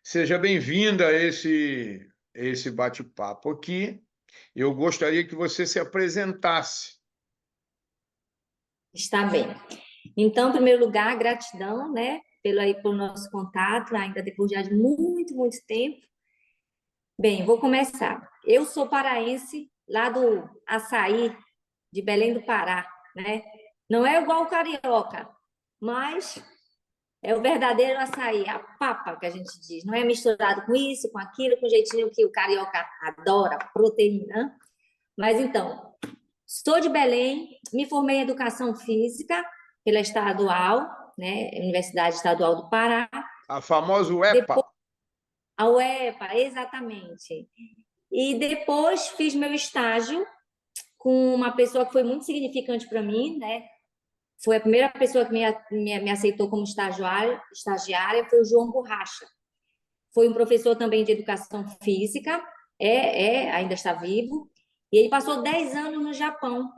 Seja bem-vinda a esse bate-papo aqui. Eu gostaria que você se apresentasse. Está bem. Então, em primeiro lugar, gratidão, né, pelo nosso contato, ainda depois de muito, muito tempo. Bem, vou começar. Eu sou paraense, lá do Açaí, de Belém do Pará, né? Não é igual o carioca, mas é o verdadeiro açaí, a papa que a gente diz. Não é misturado com isso, com aquilo, com o jeitinho que o carioca adora, proteína. Mas então, sou de Belém, me formei em educação física pela estadual, né, Universidade Estadual do Pará. A famosa UEPA. Depois, a UEPA, exatamente. E depois fiz meu estágio com uma pessoa que foi muito significante para mim, né? Foi a primeira pessoa que me aceitou como estagiária, foi o João Borracha. Foi um professor também de educação física, ainda está vivo, e ele passou 10 anos no Japão,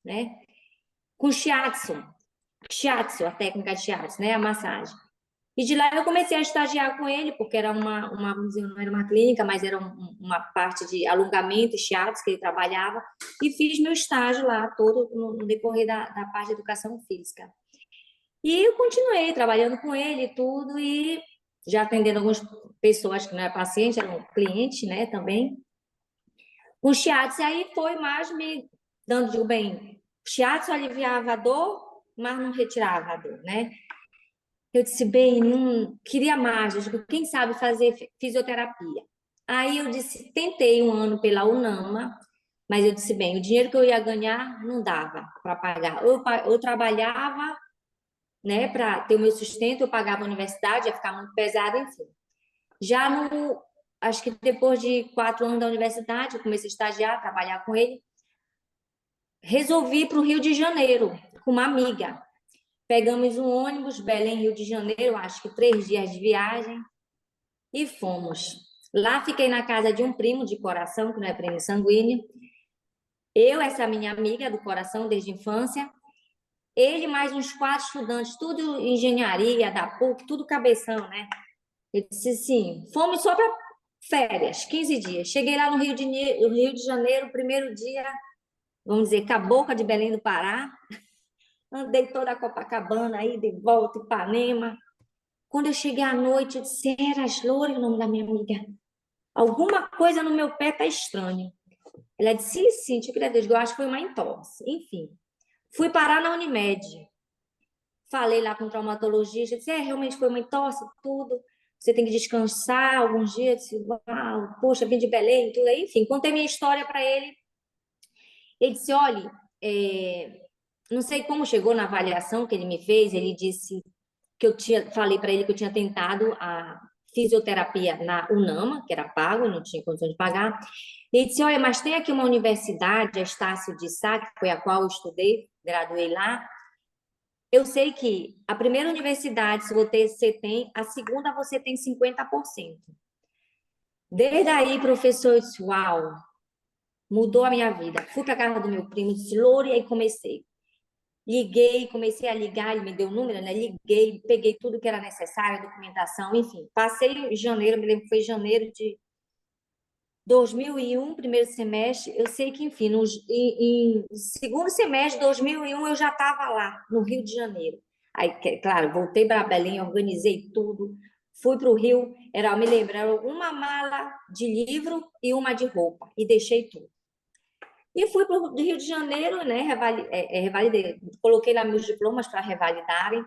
né? Com shiatsu, a técnica de shiatsu, né? A massagem. E de lá eu comecei a estagiar com ele, porque era vamos dizer, não era uma clínica, mas era uma parte de alongamento e shiatsu que ele trabalhava, e fiz meu estágio lá todo no decorrer da parte de educação física. E eu continuei trabalhando com ele e tudo, e já atendendo algumas pessoas que não eram paciente, eram clientes, né, também, com shiatsu, e aí foi mais me dando, digo, bem, o shiatsu aliviava a dor, mas não retirava a dor, né? Eu disse, bem, não queria mais, eu digo, quem sabe fazer fisioterapia. Aí eu disse, tentei um ano pela UNAMA, mas eu disse, bem, o dinheiro que eu ia ganhar não dava para pagar. Eu trabalhava, né, para ter o meu sustento, eu pagava a universidade, ia ficar muito pesado, enfim. Já no, acho que depois de 4 anos da universidade, eu comecei a estagiar, trabalhar com ele, resolvi ir para o Rio de Janeiro, com uma amiga. Pegamos um ônibus, Belém, Rio de Janeiro, acho que 3 dias de viagem, e fomos. Lá fiquei na casa de um primo de coração, que não é primo sanguíneo. Eu, essa minha amiga do coração desde a infância, ele mais uns 4 estudantes, tudo engenharia da PUC, tudo cabeção, né? Eu disse assim, fomos só para férias, 15 dias. Cheguei lá no Rio de Janeiro, primeiro dia, vamos dizer, Cabocla de Belém do Pará. Andei toda a Copacabana, aí de volta, Ipanema. Quando eu cheguei à noite, eu disse, era as Loures, o nome da minha amiga. Alguma coisa no meu pé tá estranho. Ela disse, sim, tipo, eu acho que foi uma entorse. Enfim, fui parar na Unimed. Falei lá com o traumatologista, disse, realmente foi uma entorse, tudo. Você tem que descansar alguns dias. Eu disse, uau, poxa, vim de Belém, tudo. Enfim, contei minha história para ele. Ele disse, olha, não sei como chegou na avaliação que ele me fez, ele disse que falei para ele que eu tinha tentado a fisioterapia na UNAMA, que era pago, eu não tinha condição de pagar. Ele disse, olha, mas tem aqui uma universidade, a Estácio de Sá, que foi a qual eu estudei, graduei lá. Eu sei que a primeira universidade, se você tem, a segunda você tem 50%. Desde aí, professor, eu disse, uau, mudou a minha vida. Fui para casa do meu primo, disse, Lore, e aí comecei. Liguei, comecei a ligar, ele me deu o número, né? Liguei, peguei tudo que era necessário, documentação, enfim. Passei em janeiro, me lembro que foi janeiro de 2001, primeiro semestre. Eu sei que, enfim, em segundo semestre de 2001 eu já estava lá, no Rio de Janeiro. Aí, claro, voltei para Belém, organizei tudo, fui para o Rio, eu me lembro, era uma mala de livro e uma de roupa, e deixei tudo. E fui para o Rio de Janeiro, né? Revalidei. Coloquei lá meus diplomas para revalidarem.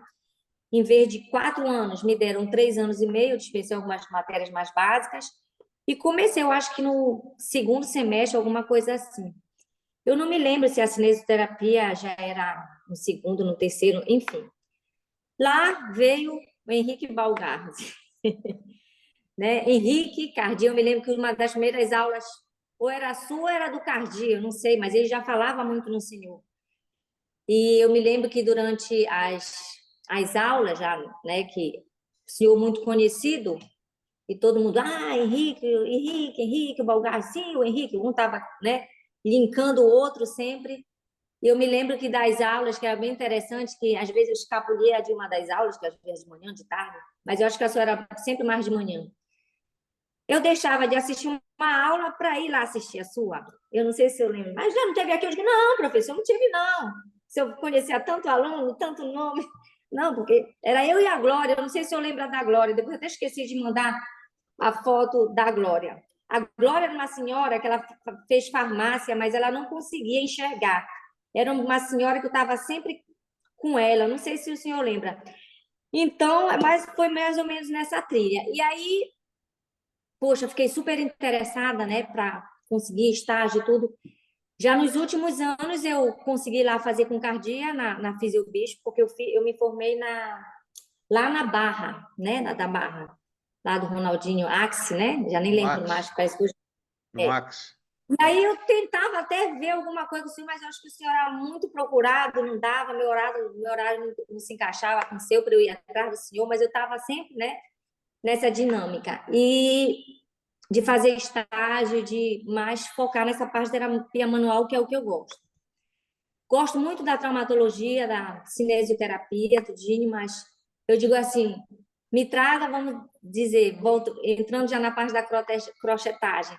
Em vez de 4 anos, me deram 3 anos e meio, dispensei algumas matérias mais básicas. E comecei, eu acho que no segundo semestre, alguma coisa assim. Eu não me lembro se a cinesioterapia já era no segundo, no terceiro, enfim. Lá veio o Henrique Balgardi, né? Henrique Cardi, eu me lembro que uma das primeiras aulas, ou era sua ou era do Cardi, eu não sei, mas ele já falava muito no senhor. E eu me lembro que durante as aulas, já, né, que o senhor muito conhecido, e todo mundo, Henrique, Henrique, Henrique, o Balgar, sim, o Henrique, um estava, né, linkando o outro sempre. E eu me lembro que das aulas, que era bem interessante, que às vezes eu escapulia de uma das aulas, que às vezes de manhã, de tarde, mas eu acho que a senhora era sempre mais de manhã. eu deixava de assistir uma aula para ir lá assistir a sua. Eu não sei se eu lembro, mas já não teve aqui? Eu digo, não, professor, não tive, não. Se eu conhecia tanto aluno, tanto nome. Não, porque era eu e a Glória, eu não sei se eu lembro da Glória, depois eu até esqueci de mandar a foto da Glória. A Glória era uma senhora que ela fez farmácia, mas ela não conseguia enxergar. Era uma senhora que eu estava sempre com ela, não sei se o senhor lembra. Então, mas foi mais ou menos nessa trilha. E aí, poxa, fiquei super interessada, né, para conseguir estágio e tudo. Já nos últimos anos eu consegui lá fazer com cardia na Fisiobispo, porque eu me formei lá na Barra, né, da Barra, lá do Ronaldinho Axi, né? Já nem No lembro mais, Max, parece que eu... no Max. E aí eu tentava até ver alguma coisa assim, mas eu acho que o senhor era muito procurado, não dava, meu horário não se encaixava com o seu para eu ir atrás do senhor, mas eu estava sempre, né, nessa dinâmica. E de fazer estágio, de mais focar nessa parte da terapia manual, que é o que eu gosto. Gosto muito da traumatologia, da cinesioterapia, tudinho, mas eu digo assim, me traga, vamos dizer, volto, entrando já na parte da crochetagem,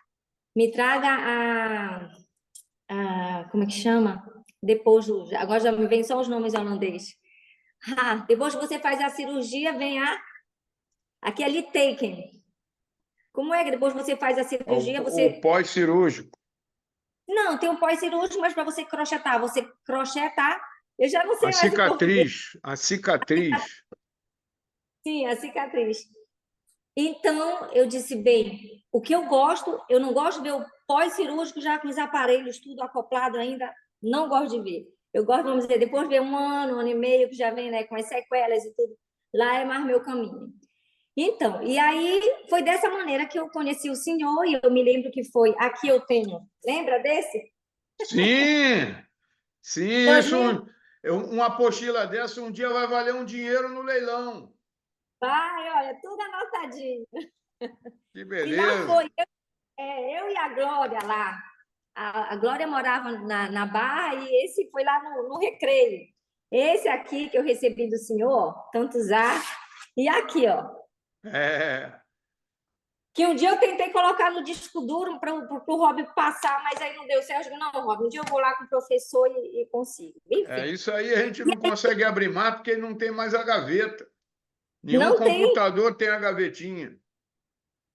me traga como é que chama? Depois, agora já me vem só os nomes holandês. Depois que você faz a cirurgia, vem aquele taken. Como é que depois que você faz a cirurgia, O você... pós-cirúrgico. Não, tem um pós-cirúrgico, mas para você crochetar, eu já não A sei mais em português. cicatriz, a cicatriz. Sim, a cicatriz. Então, eu disse, bem, o que eu gosto, eu não gosto de ver o pós-cirúrgico já com os aparelhos tudo acoplado ainda, não gosto de ver. Eu gosto, vamos dizer, depois de ver um ano e meio, que já vem, né, com as sequelas e tudo, lá é mais meu caminho. Então, e aí foi dessa maneira que eu conheci o senhor, e eu me lembro que foi, aqui eu tenho, lembra desse? Sim, sim, isso, 2000, uma apostila dessa um dia vai valer um dinheiro no leilão. vai, olha, tudo anotadinho. Que E lá beleza. foi, eu e a Glória lá. A Glória morava na Barra e esse foi lá no Recreio. Esse aqui que eu recebi do senhor, tanto usar. E aqui, ó, É, que um dia eu tentei colocar no disco duro para o Rob passar, mas aí não deu certo. Não, Rob, um dia eu vou lá com o professor e consigo. Enfim, isso aí a gente não consegue abrir mais porque não tem mais a gaveta. Nenhum não tem. computador tem a gavetinha.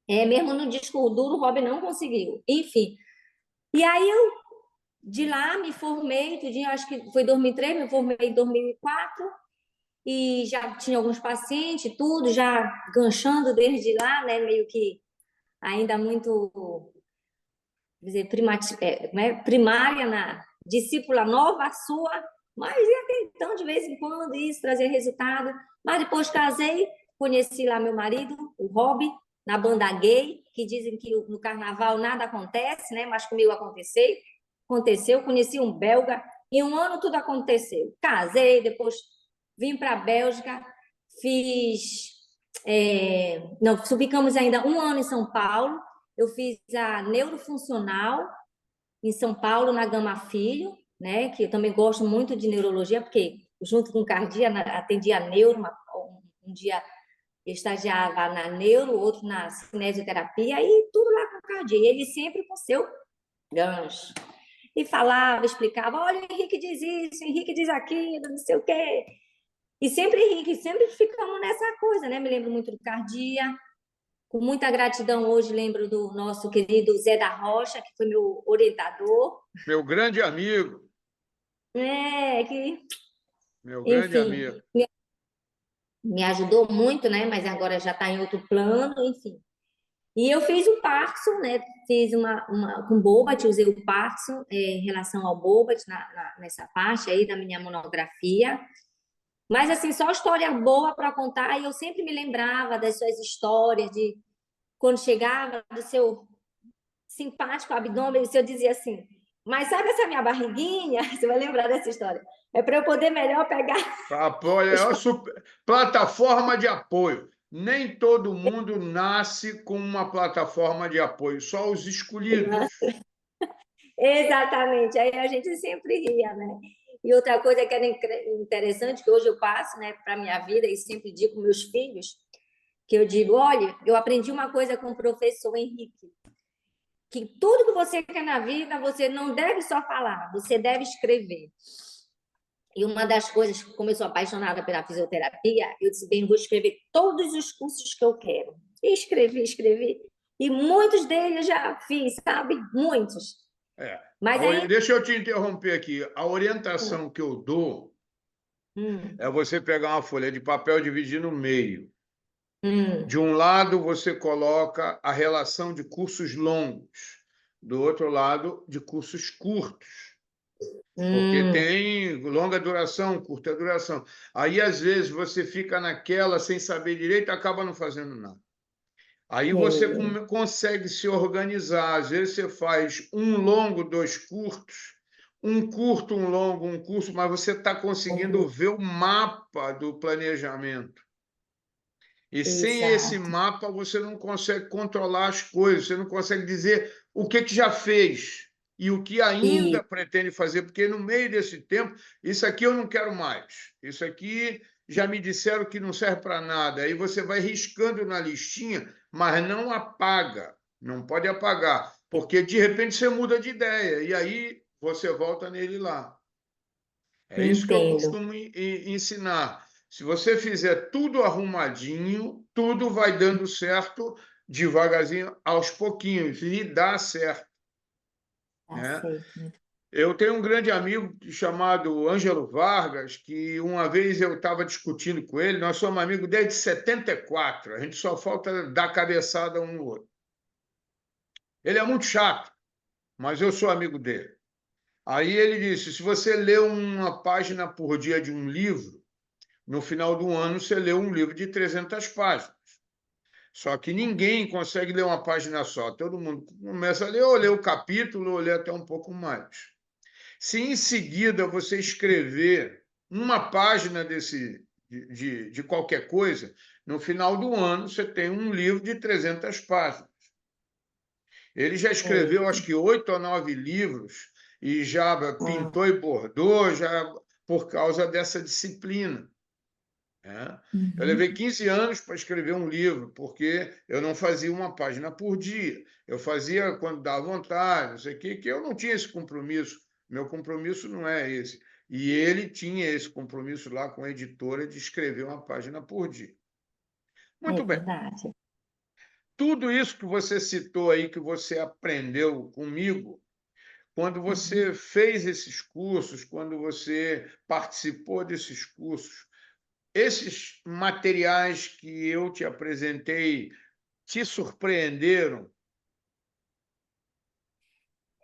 É, mesmo no disco duro, o Rob não conseguiu. Enfim. E aí eu de lá me formei, tudinho, acho que foi 2003, me formei em 2004 e já tinha alguns pacientes, tudo, já ganchando desde lá, né, meio que ainda muito, dizer, primária na discípula nova sua, mas ia tentando de vez em quando isso, trazer resultado. Mas depois casei, conheci lá meu marido, o Rob, na banda gay, que dizem que no carnaval nada acontece, né? Mas comigo aconteceu. Conheci um belga, em um ano tudo aconteceu. Casei, depois vim para a Bélgica, fiz. Não, ficamos ainda um ano em São Paulo. Eu fiz a neurofuncional em São Paulo, na Gama Filho, né? Que eu também gosto muito de neurologia, porque junto com cardia, atendia neuro, um dia eu estagiava na neuro, outro na cinesioterapia, e tudo lá com cardia. E ele sempre com seu gancho. E falava, explicava, olha, o Henrique diz isso, o Henrique diz aquilo, não sei o quê. E sempre Henrique, sempre ficamos nessa coisa, né? Me lembro muito do cardia. Com muita gratidão hoje lembro do nosso querido Zé da Rocha, que foi meu orientador. Meu grande amigo, Que, meu grande enfim, amigo. me ajudou muito, né? Mas agora já está em outro plano, enfim. E eu fiz o Parkinson, né? Fiz com Bobat, usei o Parkinson em relação ao Bobat nessa parte aí da minha monografia. Mas, assim, só história boa para contar. E eu sempre me lembrava das suas histórias, de quando chegava do seu simpático abdômen, o senhor dizia assim, mas sabe essa minha barriguinha? Você vai lembrar dessa história. É para eu poder melhor pegar Apoio, os... plataforma de apoio. Nem todo mundo nasce com uma plataforma de apoio, só os escolhidos. Exatamente, aí a gente sempre ria, né? E outra coisa que era interessante, que hoje eu passo, né, para minha vida e sempre digo com meus filhos, que eu digo, olha, eu aprendi uma coisa com o professor Henrique, que tudo que você quer na vida, você não deve só falar, você deve escrever. E uma das coisas, como eu sou apaixonada pela fisioterapia, eu disse, bem, vou escrever todos os cursos que eu quero. E escrevi. E muitos deles eu já fiz, sabe? Muitos. É. Mas aí... Deixa eu te interromper aqui. A orientação que eu dou é você pegar uma folha de papel e dividir no meio. De um lado, você coloca a relação de cursos longos. Do outro lado, de cursos curtos. Porque tem longa duração, curta duração. Aí, às vezes, você fica naquela sem saber direito e acaba não fazendo nada. Aí você consegue se organizar. Às vezes você faz um longo, dois curtos, um curto, um longo, um curso, mas você está conseguindo ver o mapa do planejamento. E sem esse Exato. mapa você não consegue controlar as coisas, você não consegue dizer o que já fez e o que ainda pretende fazer, porque no meio desse tempo, isso aqui eu não quero mais, isso aqui já me disseram que não serve para nada. Aí você vai riscando na listinha, mas não apaga, não pode apagar, porque de repente você muda de ideia e aí você volta nele lá. É isso que eu Entendo. costumo ensinar. Se você fizer tudo arrumadinho, tudo vai dando certo devagarzinho, aos pouquinhos, e dá certo, Tá né? certo. Eu tenho um grande amigo chamado Ângelo Vargas, que uma vez eu estava discutindo com ele, nós somos amigos desde 74, a gente só falta dar cabeçada um no outro. Ele é muito chato, mas eu sou amigo dele. Aí ele disse, se você lê uma página por dia de um livro, no final do ano, você lê um livro de 300 páginas. Só que ninguém consegue ler uma página só. Todo mundo começa a ler, ou lê o capítulo, ou lê até um pouco mais. Se em seguida você escrever uma página de qualquer coisa, no final do ano você tem um livro de 300 páginas. Ele já escreveu, acho que 8 ou 9 livros, e já pintou e bordou já por causa dessa disciplina. Eu levei 15 anos para escrever um livro, porque eu não fazia uma página por dia. Eu fazia quando dava vontade, não sei o quê, que eu não tinha esse compromisso. Meu compromisso não é esse. E ele tinha esse compromisso lá com a editora de escrever uma página por dia. É Muito bem. verdade. Tudo isso que você citou aí, que você aprendeu comigo, quando você fez esses cursos, quando você participou desses cursos, esses materiais que eu te apresentei te surpreenderam?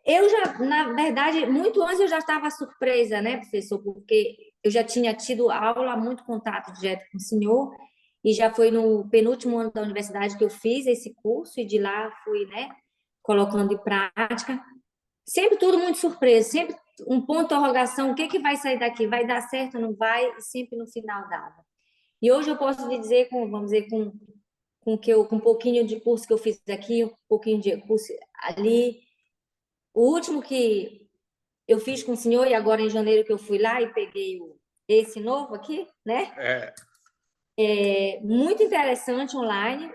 Eu já, na verdade, muito antes eu já estava surpresa, né, professor, porque eu já tinha tido aula, muito contato direto com o senhor, e já foi no penúltimo ano da universidade que eu fiz esse curso, e de lá fui, né, colocando em prática. Sempre tudo muito surpresa, sempre um ponto de interrogação, o que que vai sair daqui? Vai dar certo ou não vai? E sempre no final dava. E hoje eu posso lhe dizer, vamos dizer, com um pouquinho de curso que eu fiz aqui, um pouquinho de curso ali. O último que eu fiz com o senhor, e agora em janeiro que eu fui lá e peguei esse novo aqui, né? É muito interessante online.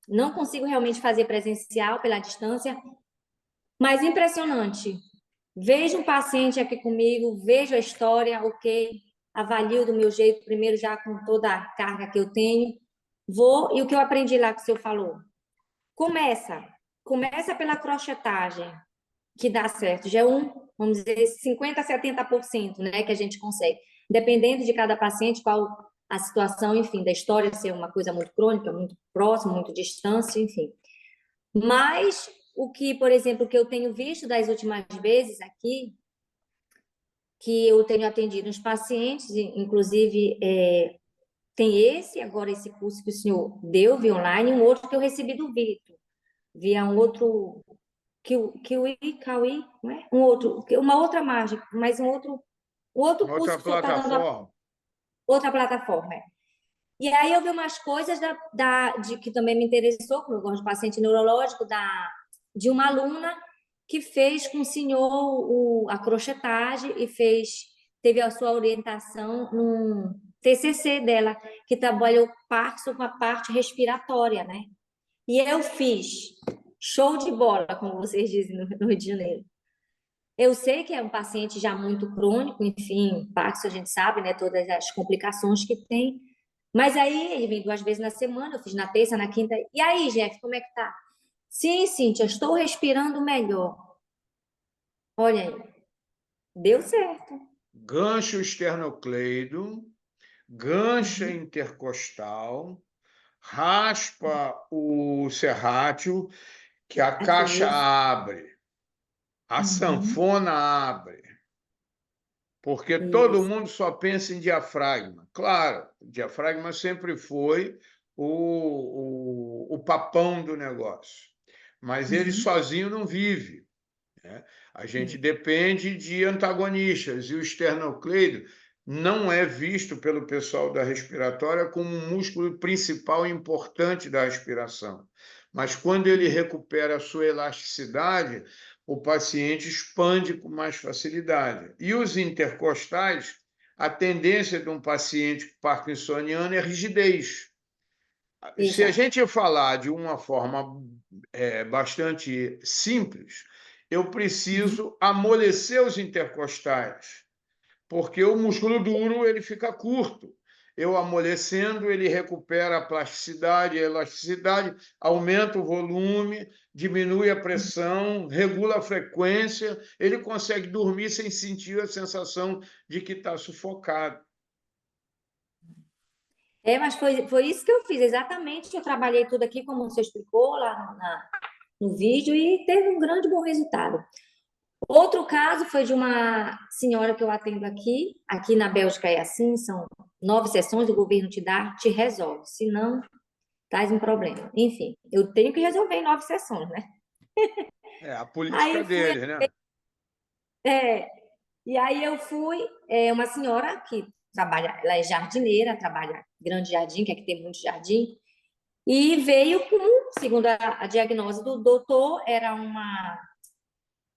Não consigo realmente fazer presencial pela distância, mas impressionante. Vejo um paciente aqui comigo, vejo a história, ok, avalio do meu jeito, primeiro já com toda a carga que eu tenho, vou, e o que eu aprendi lá que o senhor falou? Começa pela crochetagem, que dá certo, já é vamos dizer, 50% a 70%, né, que a gente consegue. Dependendo de cada paciente, qual a situação, enfim, da história ser uma coisa muito crônica, muito próxima, muito distância, enfim. Mas o que, por exemplo, que eu tenho visto das últimas vezes aqui, que eu tenho atendido os pacientes, inclusive tem agora esse curso que o senhor deu via online, e um outro que eu recebi do Vitor, via um outro Kiwi, não é? Uma outra margem, mas um outro curso Outra que o senhor está dando, plataforma. outra plataforma. E aí eu vi umas coisas de que também me interessou, como eu gosto de paciente neurológico, de uma aluna que fez com o senhor a crochetagem e teve a sua orientação TCC dela, que trabalhou Parkinson com a parte respiratória, né? E eu fiz show de bola, como vocês dizem no Rio de Janeiro. Eu sei que é um paciente já muito crônico, enfim, Parkinson a gente sabe, né? Todas as complicações que tem. Mas aí ele vem 2 vezes na semana, eu fiz na terça, na quinta. E aí, Jeff, como é que tá? Sim, Cíntia, estou respirando melhor. Olha aí, deu certo. Gancho esternocleido, gancha intercostal, raspa o serrátil, que a Às caixa vezes. abre, a Uhum. sanfona abre, porque todo Isso. mundo só pensa em diafragma. Claro, o diafragma sempre foi o papão do negócio, mas ele Uhum. sozinho não vive, né? A gente É. depende de antagonistas, e o esternocleido não é visto pelo pessoal da respiratória como um músculo principal e importante da respiração. Mas quando ele recupera a sua elasticidade, o paciente expande com mais facilidade. E os intercostais, a tendência de um paciente parkinsoniano é rigidez. Se a Exato. gente falar de uma forma bastante simples, eu Uhum. preciso amolecer os intercostais, porque o músculo duro ele fica curto. Eu amolecendo, ele recupera a plasticidade, a elasticidade, aumenta o volume, diminui a pressão, regula a frequência, ele consegue dormir sem sentir a sensação de que está sufocado. Mas foi isso que eu fiz, exatamente. Eu trabalhei tudo aqui, como você explicou lá no vídeo, e teve um grande bom resultado. Outro caso foi de uma senhora que eu atendo aqui na Bélgica é assim, são 9 sessões, o governo te dá, te resolve, se não, traz um problema. Enfim, eu tenho que resolver em 9 sessões, né? É a política Aí fui, deles, né? é, e aí eu fui, uma senhora que trabalha, ela é jardineira, trabalha grande jardim, que aqui tem muito jardim, e veio com, segundo a diagnose do doutor, era uma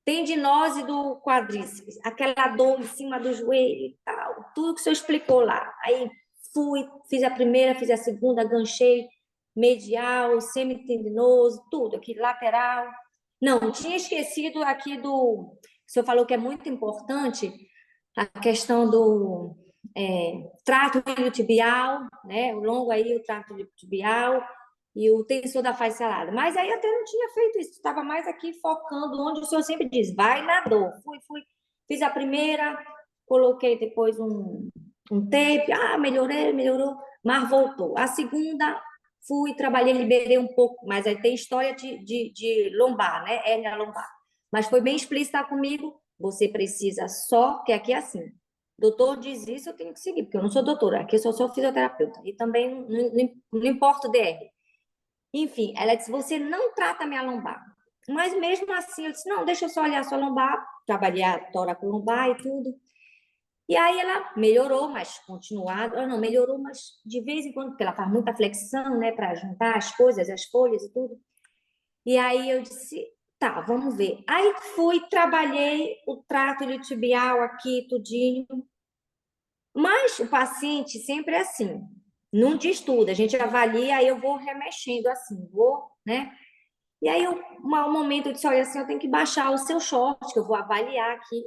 tendinose do quadríceps, aquela dor em cima do joelho e tal, tudo que o senhor explicou lá. Aí fui, fiz a primeira, fiz a segunda, ganchei medial, semitendinoso, tudo aqui, lateral. Não, tinha esquecido aqui do. O senhor falou que é muito importante a questão do trato iliotibial, né? O longo aí, o trato iliotibial e o tensor da face alada. Mas aí até não tinha feito isso, estava mais aqui focando onde o senhor sempre diz, vai na dor. Fui, fiz a primeira, coloquei depois um tape, melhorei, melhorou, mas voltou. A segunda, fui, trabalhei, liberei um pouco, mas aí tem história de lombar, né? Hérnia lombar. Mas foi bem explícita comigo, você precisa só, que aqui é assim, doutor diz isso, eu tenho que seguir, porque eu não sou doutora, aqui eu sou fisioterapeuta, e também não importa o DR. Enfim, ela disse: você não trata a minha lombar. Mas mesmo assim, eu disse: não, deixa eu só olhar a sua lombar. Trabalhei a lombar e tudo. E aí ela melhorou, mas continuado. Ela não melhorou, mas de vez em quando, porque ela faz muita flexão, né, para juntar as coisas, as folhas e tudo. E aí eu disse: tá, vamos ver. Aí fui, trabalhei o trato iliotibial aqui, tudinho. Mas o paciente sempre é assim, não diz tudo, a gente avalia, aí eu vou remexendo assim, vou, né? E aí, um momento, eu disse, olha, assim, eu tenho que baixar o seu short, que eu vou avaliar aqui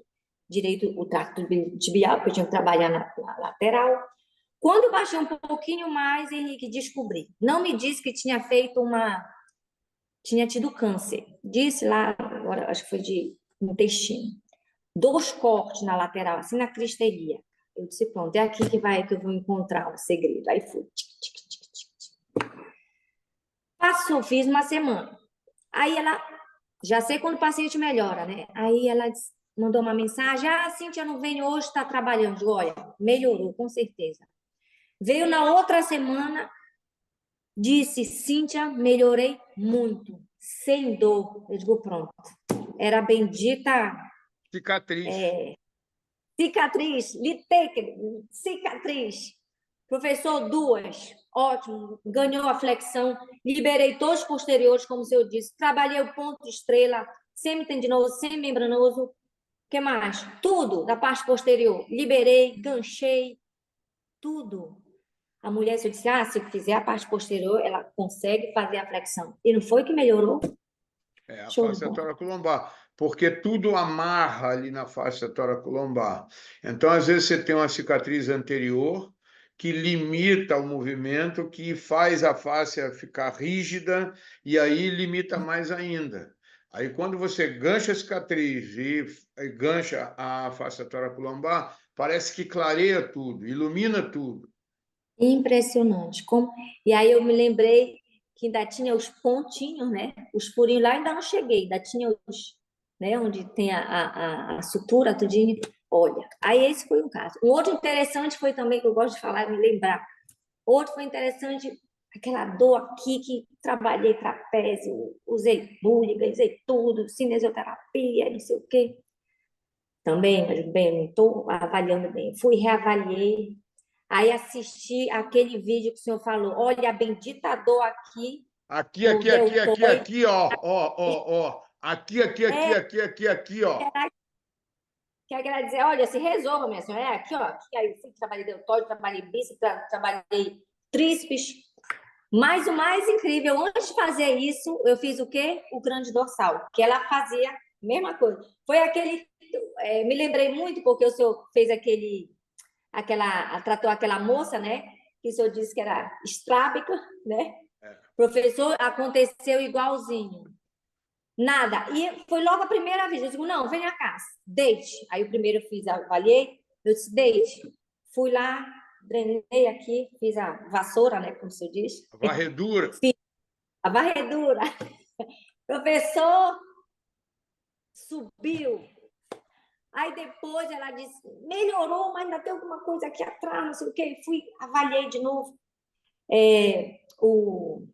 direito o tracto tibial, porque eu tinha que trabalhar na lateral. Quando eu baixei um pouquinho mais, Henrique, descobri. Não me disse que tinha feito tinha tido câncer. Disse lá, agora, acho que foi de intestino. 2 cortes na lateral, assim, na cristelia. Eu disse, pronto, é aqui que eu vou encontrar o segredo. Aí fui. Tic, tic, tic, tic, tic. Passou, fiz uma semana. Aí ela, já sei quando o paciente melhora, né? Aí ela mandou uma mensagem: Cíntia não vem hoje, está trabalhando. Eu digo, olha, melhorou, com certeza. Veio na outra semana, disse: Cíntia, melhorei muito, sem dor. Eu digo, pronto. Era a bendita Cicatriz. cicatriz, litéquide, cicatriz. Professor, 2, ótimo, ganhou a flexão, liberei todos os posteriores, como o senhor disse, trabalhei o ponto estrela, semitendinoso, semimembranoso, o que mais? Tudo da parte posterior, liberei, ganchei, tudo. A mulher, se eu disse, se fizer a parte posterior, ela consegue fazer a flexão. E não foi que melhorou? É a Show de face bola. toracolombar, porque tudo amarra ali na face toracolombar. Então, às vezes, você tem uma cicatriz anterior que limita o movimento, que faz a face ficar rígida e aí limita mais ainda. Aí, quando você gancha a cicatriz e gancha a face toracolombar, parece que clareia tudo, ilumina tudo. Impressionante. E aí eu me lembrei que ainda tinha os pontinhos, né? Os furinhos lá ainda não cheguei, ainda tinha os, né? Onde tem a sutura, tudinho. Olha, aí esse foi um caso. Um outro interessante foi também, que eu gosto de falar, me lembrar. Outro foi interessante, aquela dor aqui, que trabalhei trapézio, usei Bulligan, usei tudo, cinesioterapia, não sei o quê. Também, mas bem, não estou avaliando bem. Fui, reavaliei. Aí assisti aquele vídeo que o senhor falou. Olha, a bendita dor aqui Aqui, no aqui, aqui, aqui, deltoide. aqui, ó, ó, ó, ó. Aqui, aqui, aqui, É, aqui, aqui, aqui, ó. quer dizer, olha, se resolva, minha senhora. É aqui, ó. Aqui, aí eu fui, trabalhei deltoide, trabalhei bíceps, trabalhei tríceps. Mas o mais incrível, antes de fazer isso, eu fiz o quê? O grande dorsal, que ela fazia a mesma coisa. Foi aquele... me lembrei muito porque o senhor fez tratou aquela moça, né? Que o senhor disse que era estrábica, né? Professor, aconteceu igualzinho. Nada. E foi logo a primeira vez. Eu digo, não, venha cá, deite. Aí o primeiro eu fiz, avaliei, eu disse, deite. Fui lá, drenei aqui, fiz a vassoura, né? Como o senhor diz. Varredura. Fiz a varredura. Professor, subiu. Aí depois ela disse, melhorou, mas ainda tem alguma coisa aqui atrás, não sei o quê. Fui, avaliei de novo. O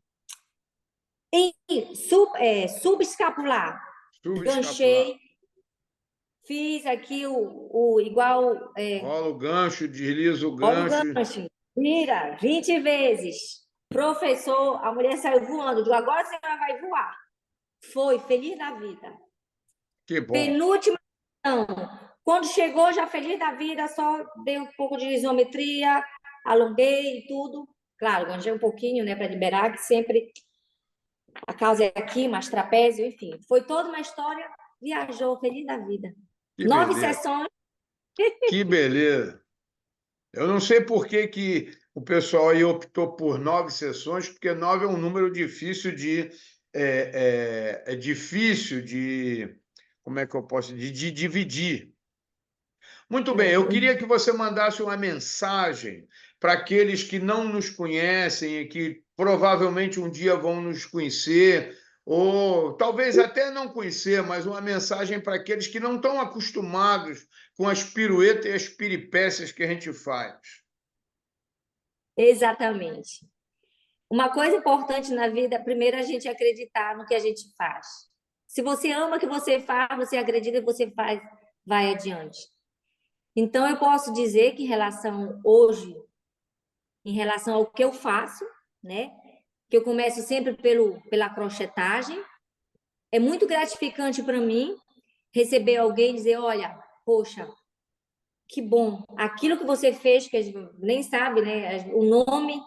subescapular. Subescapular. Ganchei, fiz aqui o igual, Rola o gancho, desliza o olha o gancho. gancho, vira 20 vezes. Professor, a mulher saiu voando. Digo, agora você vai voar. Foi, feliz da vida. Que bom. Penúltima ação. Quando chegou, já feliz da vida, só dei um pouco de isometria, alonguei e tudo. Claro, ganhei um pouquinho, né, para liberar, que sempre a causa é aqui, mais trapézio, enfim. Foi toda uma história, viajou, feliz da vida. Que 9 beleza. sessões. Que beleza. Eu não sei por que o pessoal aí optou por 9 sessões, porque 9 é um número difícil de... É difícil de... Como é que eu posso... De dividir. Muito bem, eu queria que você mandasse uma mensagem para aqueles que não nos conhecem e que provavelmente um dia vão nos conhecer, ou talvez até não conhecer, mas uma mensagem para aqueles que não estão acostumados com as piruetas e as peripécias que a gente faz. Exatamente. Uma coisa importante na vida, primeiro a gente acreditar no que a gente faz. Se você ama o que você faz, você acredita que você faz, vai adiante. Então, eu posso dizer que em relação ao que eu faço, né? Que eu começo sempre pela crochetagem. É muito gratificante para mim receber alguém dizer, olha, poxa, que bom, aquilo que você fez, que a gente nem sabe, né? O nome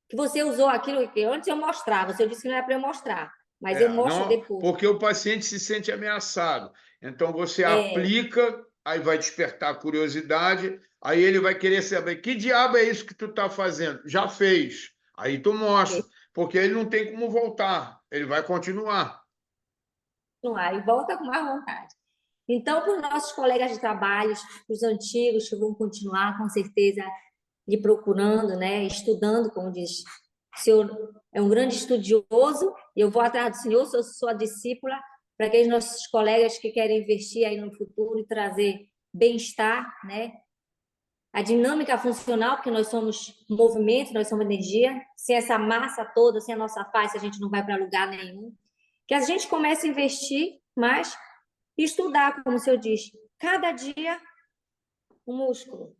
que você usou, aquilo que antes eu mostrava, você disse que não era para eu mostrar, mas eu mostro Não, depois. porque o paciente se sente ameaçado. Então você É, aplica, aí vai despertar a curiosidade, aí ele vai querer saber que diabo é isso que tu está fazendo? Já fez. Aí tu mostra, porque ele não tem como voltar, ele vai continuar. não há, e volta com mais vontade. Então, para os nossos colegas de trabalho, os antigos que vão continuar, com certeza, lhe procurando, né, estudando, como diz, o senhor é um grande estudioso, e eu vou atrás do senhor, sou sua discípula, para aqueles nossos colegas que querem investir aí no futuro e trazer bem-estar, né, a dinâmica funcional, porque nós somos movimento, nós somos energia, sem essa massa toda, sem a nossa face, a gente não vai para lugar nenhum. Que a gente comece a investir mais e estudar, como o senhor diz, cada dia um músculo,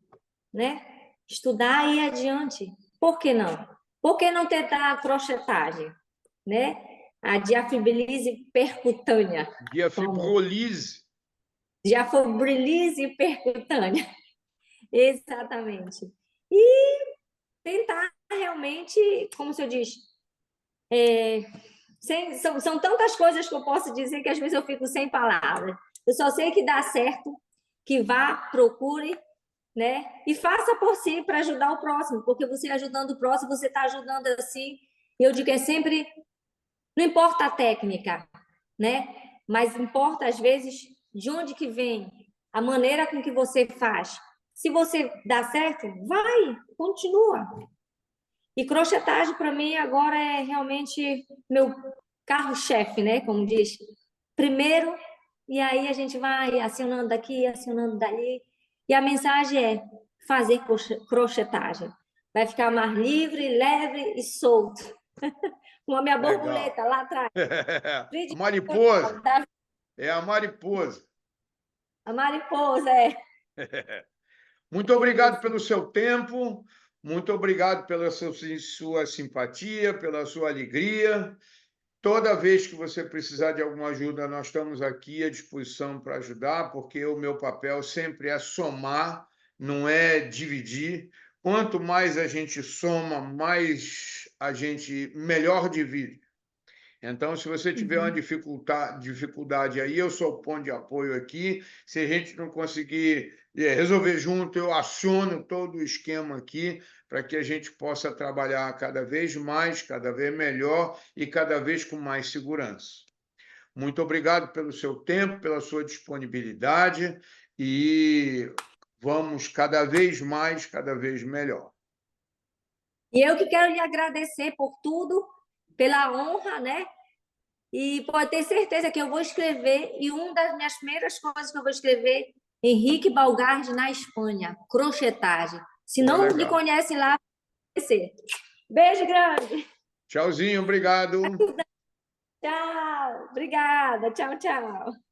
né? Estudar e ir adiante. Por que não? Por que não tentar a crochetagem, né? A diafibrilise percutânea, como Diafibrolise. diafibrilise percutânea. Exatamente. E tentar realmente, como o senhor diz, são tantas coisas que eu posso dizer que às vezes eu fico sem palavras. Eu só sei que dá certo, que vá, procure, né? E faça por si para ajudar o próximo, porque você ajudando o próximo, você está ajudando assim. E eu digo, é sempre, não importa a técnica, né? Mas importa, às vezes, de onde que vem, a maneira com que você faz. Se você dá certo, vai, continua. E crochetagem, para mim, agora é realmente meu carro-chefe, né? Como diz. Primeiro, e aí a gente vai acionando daqui, acionando dali. E a mensagem é fazer crochetagem. Vai ficar mais livre, leve e solto. Com a minha Legal. borboleta lá atrás. A mariposa. É a mariposa. A mariposa, é. Muito obrigado Isso. pelo seu tempo, muito obrigado pela sua simpatia, pela sua alegria. Toda vez que você precisar de alguma ajuda, nós estamos aqui à disposição para ajudar, porque o meu papel sempre é somar, não é dividir. Quanto mais a gente soma, mais a gente melhor divide. Então, se você tiver uma dificuldade aí, eu sou o ponto de apoio aqui. Se a gente não conseguir resolver junto, eu aciono todo o esquema aqui para que a gente possa trabalhar cada vez mais, cada vez melhor e cada vez com mais segurança. Muito obrigado pelo seu tempo, pela sua disponibilidade e vamos cada vez mais, cada vez melhor. E eu que quero lhe agradecer por tudo, pela honra, né? E pode ter certeza que eu vou escrever, e uma das minhas primeiras coisas que eu vou escrever, Henrique Balgardi na Espanha, crochetagem. Se Pô, não lhe legal. conhecem lá, vai ser. Beijo grande. Tchauzinho, obrigado. Tchau. Obrigada. Tchau, tchau.